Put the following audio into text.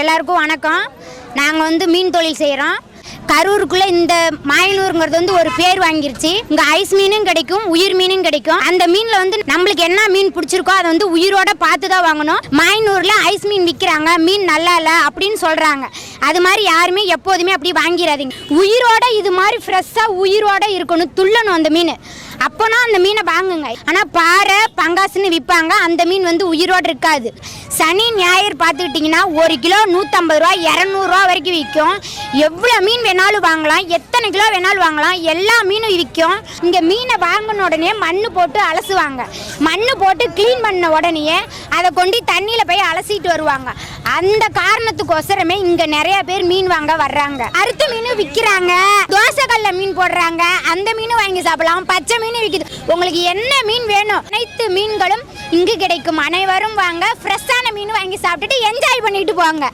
எல்லாருக்கும் வணக்கம். நாங்கள் மீன் தொழில் செய்கிறோம். கரூருக்குள்ளே இந்த மாயனூருங்கிறது ஒரு பேர் வாங்கிருச்சு. இங்கே ஐஸ் மீனும் கிடைக்கும், உயிர் மீனும் கிடைக்கும். அந்த மீனில் நம்மளுக்கு என்ன மீன் பிடிச்சிருக்கோ அதை உயிரோட பார்த்து தான் வாங்கணும். மாயனூரில் ஐஸ் மீன் விற்கிறாங்க, மீன் நல்லா இல்லை அப்படின்னு சொல்கிறாங்க. அது மாதிரி யாருமே எப்போதுமே அப்படி வாங்கிடாதீங்க. உயிரோட இது மாதிரி ஃப்ரெஷ்ஷாக உயிரோட இருக்கணும், துள்ளணும் அந்த மீன். அப்போனா அந்த மீனை வாங்குங்க. ஆனால் பாறை பங்காசுன்னு விற்பாங்க, அந்த மீன் உயிரோடு இருக்காது. சனி ஞாயிறு பார்த்துக்கிட்டிங்கன்னா 1 கிலோ 150 ரூபா 200 ரூபா வரைக்கும் விற்கும். எவ்வளோ மீன் வேணாலும் வாங்கலாம், எத்தனை கிலோ வேணாலும் வாங்கலாம், எல்லா மீனும் விற்கும். இங்கே மீனை வாங்கின உடனே மண் போட்டு அலசுவாங்க. மண் போட்டு க்ளீன் பண்ண உடனே அதை கொண்டு தண்ணியில் போய் அலசிட்டு வருவாங்க. அந்த காரணத்துக்கோசரமே இங்கே நிறைய பேர் மீன் வாங்க வர்றாங்க. அறுத்த மீன் விற்கிறாங்க, தோசைக்கல்ல மீன் போடுறாங்க, அந்த மீன் வாங்கி சாப்பிடலாம். பச்சை மீன் விற்கிது. உங்களுக்கு என்ன மீன் வேணும், அனைத்து மீன்களும் இங்கு கிடைக்கும். அனைவரும் வாங்க, ஃப்ரெஷ்ஷான மீன் வாங்கி சாப்பிட்டுட்டு என்ஜாய் பண்ணிட்டு போங்க.